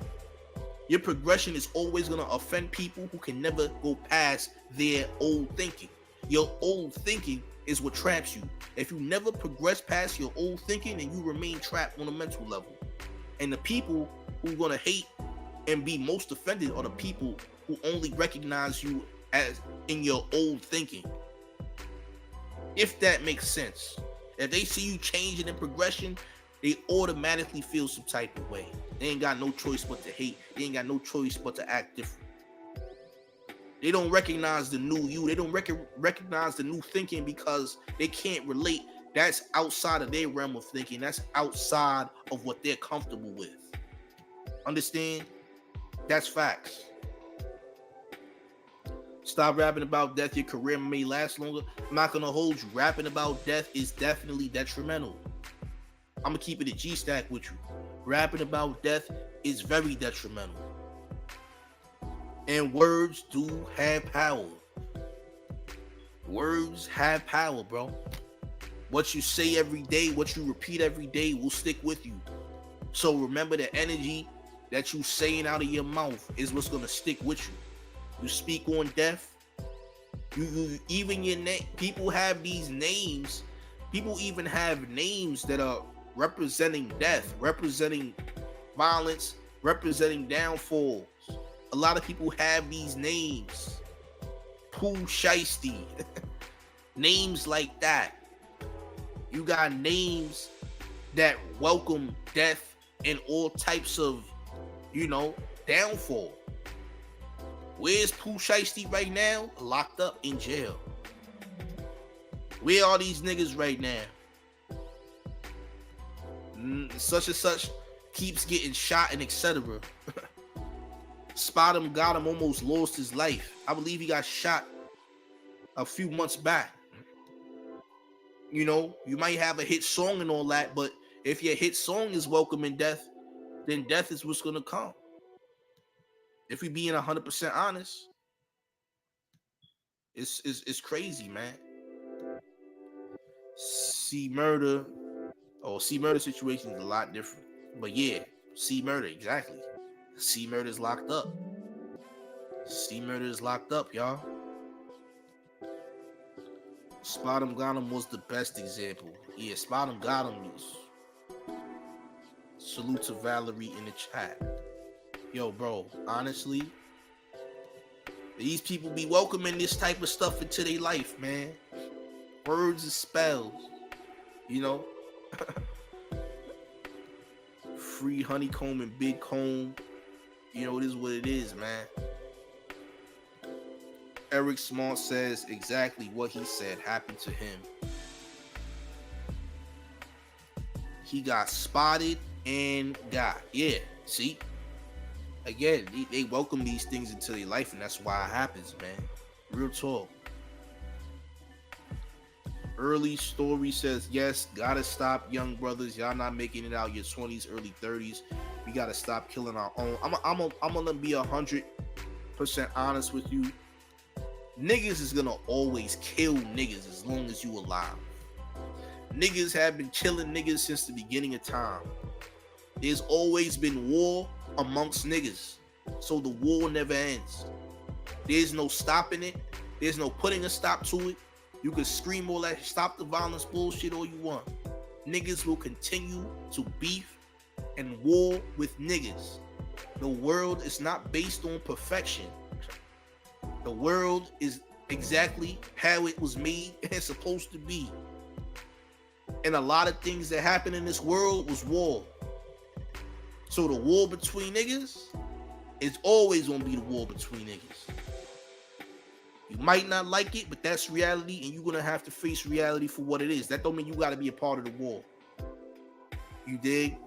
Your progression is always going to offend people who can never go past their old thinking. Your old thinking is what traps you. If you never progress past your old thinking, then you remain trapped on a mental level. And the people who are going to hate and be most offended are the people who only recognize you as in your old thinking. If that makes sense. If they see you changing in progression, they automatically feel some type of way. They ain't got no choice but to hate. They ain't got no choice but to act different. They don't recognize the new you. They don't recognize the new thinking because they can't relate. That's outside of their realm of thinking. That's outside of what they're comfortable with. Understand? That's facts. Stop rapping about death. Your career may last longer. I'm not gonna hold you. Rapping about death is definitely detrimental. I'm gonna keep it a G-stack with you. Rapping about death is very detrimental. And words do have power. Words have power, bro. What you say every day, what you repeat every day will stick with you. So remember, the energy that you saying out of your mouth is what's gonna stick with you. You speak on death. You even your name. People have these names. People even have names that are representing death, representing violence, representing downfalls. A lot of people have these names. Pooh Shiesty. Names like that. You got names that welcome death and all types of, downfall. Where's Pooh Shiesty right now? Locked up in jail. Where are these niggas right now? Such and such keeps getting shot and etc. Spot him, got him, almost lost his life. I believe he got shot a few months back. You might have a hit song and all that, but if your hit song is welcoming death, then death is what's gonna come. If we being 100% honest, it's crazy, man. C murder situation is a lot different, but yeah, C murder, exactly. C murder is locked up. C murder is locked up, y'all. Spot him, got him was the best example. Yeah, Spot him, got him Salute to Valerie in the chat. Yo, bro, honestly, these people be welcoming this type of stuff into their life, man. Words and spells, you know. Free honeycomb and big comb. You know, it is what it is, man. Eric Smart says exactly what he said happened to him. He got spotted and got. Yeah, see? Again, they welcome these things into their life, and that's why it happens, man. Real talk. Early Story says, yes, gotta stop, young brothers. Y'all not making it out your 20s, early 30s. We gotta stop killing our own. I'm gonna be 100% honest with you. Niggas is gonna always kill niggas as long as you alive. Niggas have been killing niggas since the beginning of time. There's always been war amongst niggas, so the war never ends. There's no stopping it. There's no putting a stop to it. You can scream all that stop the violence bullshit all you want. Niggas will continue to beef and war with niggas. The world is not based on perfection. The world is exactly how it was made and supposed to be. And a lot of things that happen in this world was war. So the war between niggas is always gonna be the war between niggas. You might not like it, but that's reality, and you're gonna have to face reality for what it is. That don't mean you gotta be a part of the war. You dig?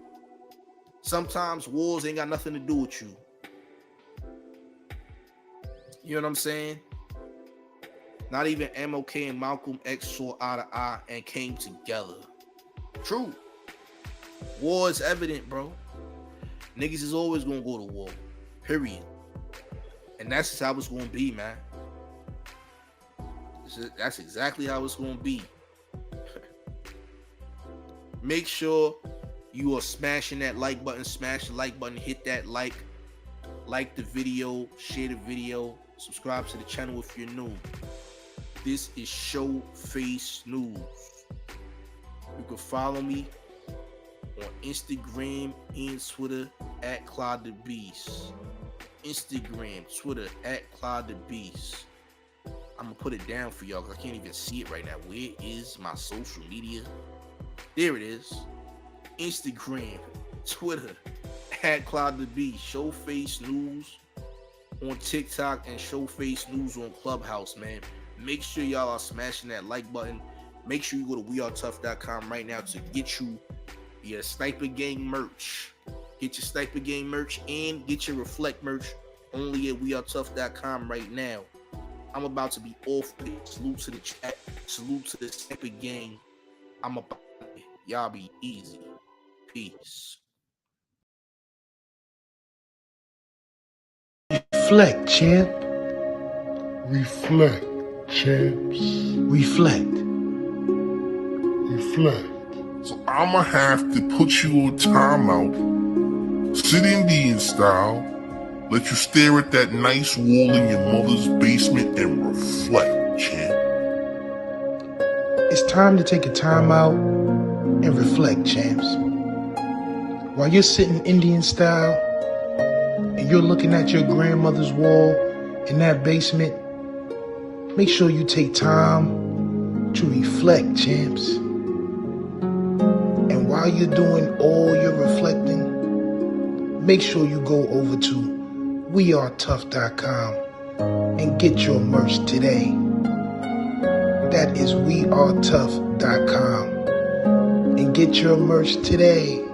Sometimes wars ain't got nothing to do with you. You know what I'm saying? Not even MLK and Malcolm X saw eye to eye and came together. True. War is evident, bro. Niggas is always gonna go to war. Period. And that's just how it's gonna be, man. That's exactly how it's gonna be. Make sure you are smashing that like button. Smash the like button. Hit that like the video, share the video, subscribe to the channel if you're new. This is Showface News. You can follow me on Instagram and Twitter at Clyde the Beast. Instagram, Twitter at Clyde the Beast. I'm gonna put it down for y'all because I can't even see it right now. Where is my social media? There it is. Instagram, Twitter at Clyde the Beast. Showface News on TikTok and Showface News on Clubhouse, man. Make sure y'all are smashing that like button. Make sure you go to wearetough.com right now to get you your Sniper Gang merch. Get your Sniper Gang merch and get your Reflect merch only at wearetough.com right now. I'm about to be off with it. Salute to the chat. Salute to the Sniper Gang. I'm about it. Y'all be easy. Peace. Reflect, champ. Reflect, champs. Reflect. Reflect. So I'ma have to put you on timeout, sit Indian style, let you stare at that nice wall in your mother's basement and reflect, champ. It's time to take a time out and reflect, champs. While you're sitting Indian style and you're looking at your grandmother's wall in that basement, make sure you take time to reflect, champs. And while you're doing all your reflecting, make sure you go over to wearetough.com and get your merch today. That is wearetough.com and get your merch today.